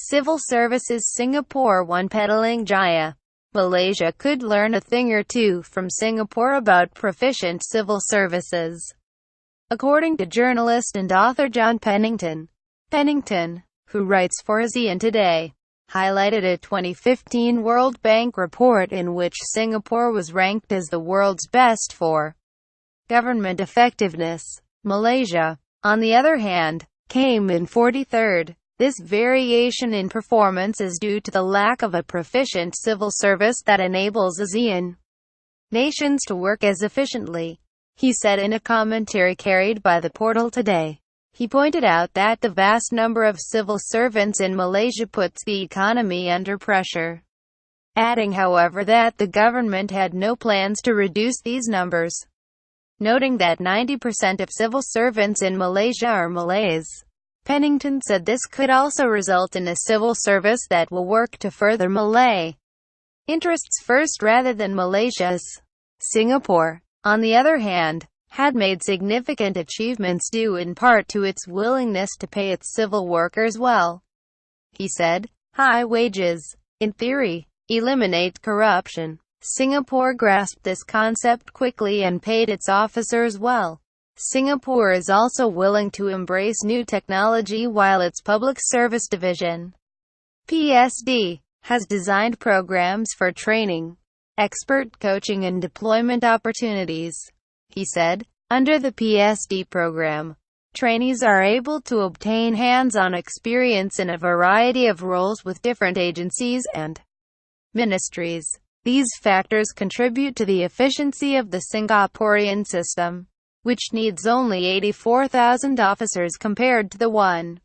Civil Services Singapore 1 peddling JAYA. Malaysia could learn a thing or two from Singapore about proficient civil services. According to journalist and author John Pennington, who writes for Asean Today, highlighted a 2015 World Bank report in which Singapore was ranked as the world's best for government effectiveness. Malaysia, on the other hand, came in 43rd. This variation in performance is due to the lack of a proficient civil service that enables ASEAN nations to work as efficiently, he said in a commentary carried by the portal Today. He pointed out that the vast number of civil servants in Malaysia puts the economy under pressure, adding however that the government had no plans to reduce these numbers, noting that 90% of civil servants in Malaysia are Malays. Pennington said this could also result in a civil service that will work to further Malay interests first rather than Malaysia's. Singapore, on the other hand, had made significant achievements due in part to its willingness to pay its civil workers well. He said, high wages, in theory, eliminate corruption. Singapore grasped this concept quickly and paid its officers well. Singapore is also willing to embrace new technology while its Public Service Division, PSD, has designed programs for training, expert coaching and deployment opportunities. He said, under the PSD program, trainees are able to obtain hands-on experience in a variety of roles with different agencies and ministries. These factors contribute to the efficiency of the Singaporean system, which needs only 84,000 officers compared to the 1.6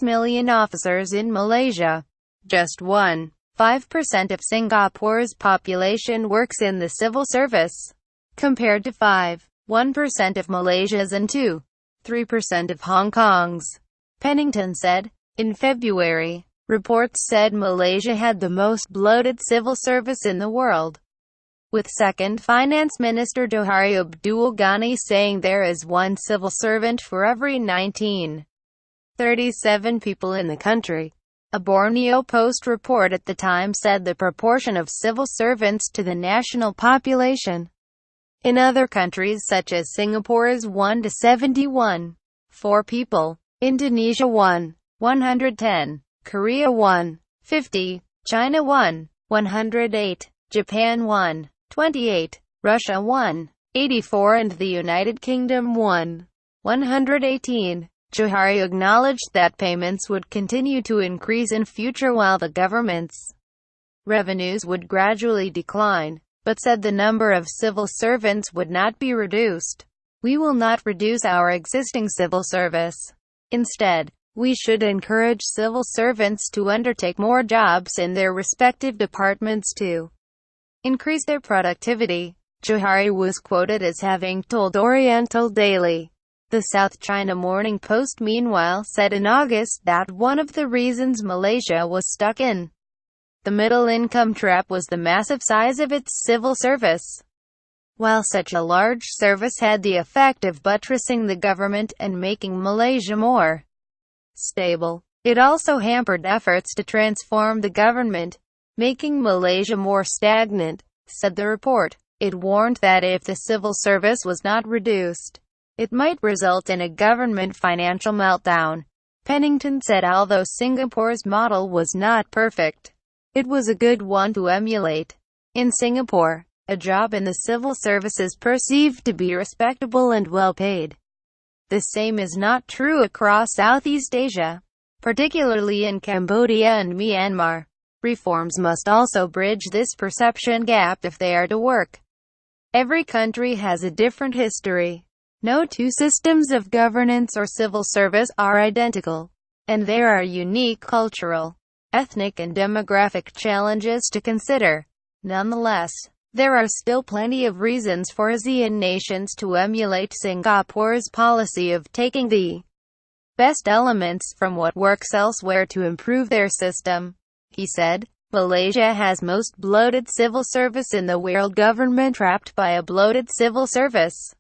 million officers in Malaysia. Just 1.5% of Singapore's population works in the civil service, compared to 5.1% of Malaysia's and 2.3% of Hong Kong's. Pennington said. In February, reports said Malaysia had the most bloated civil service in the world, with second Finance Minister Johari Abdul Ghani saying there is one civil servant for every 1937 people in the country. A Borneo Post report at the time said the proportion of civil servants to the national population in other countries such as Singapore is 1 to 71. 4 people. Indonesia 110. Korea 50. China 108. Japan 28. Russia 84 and the United Kingdom 118. Johari acknowledged that payments would continue to increase in future while the government's revenues would gradually decline, but said the number of civil servants would not be reduced. We will not reduce our existing civil service. Instead, we should encourage civil servants to undertake more jobs in their respective departments to increase their productivity. Johari was quoted as having told Oriental Daily. The South China Morning Post meanwhile said in August that one of the reasons Malaysia was stuck in the middle-income trap was the massive size of its civil service. While such a large service had the effect of buttressing the government and making Malaysia more stable, it also hampered efforts to transform the government, making Malaysia more stagnant, said the report. It warned that if the civil service was not reduced, it might result in a government financial meltdown. Pennington said although Singapore's model was not perfect, it was a good one to emulate. In Singapore, a job in the civil service is perceived to be respectable and well paid. The same is not true across Southeast Asia, particularly in Cambodia and Myanmar. Reforms must also bridge this perception gap if they are to work. Every country has a different history. No two systems of governance or civil service are identical, and there are unique cultural, ethnic and demographic challenges to consider. Nonetheless, there are still plenty of reasons for ASEAN nations to emulate Singapore's policy of taking the best elements from what works elsewhere to improve their system. He said, Malaysia has most bloated civil service in the world, government trapped by a bloated civil service.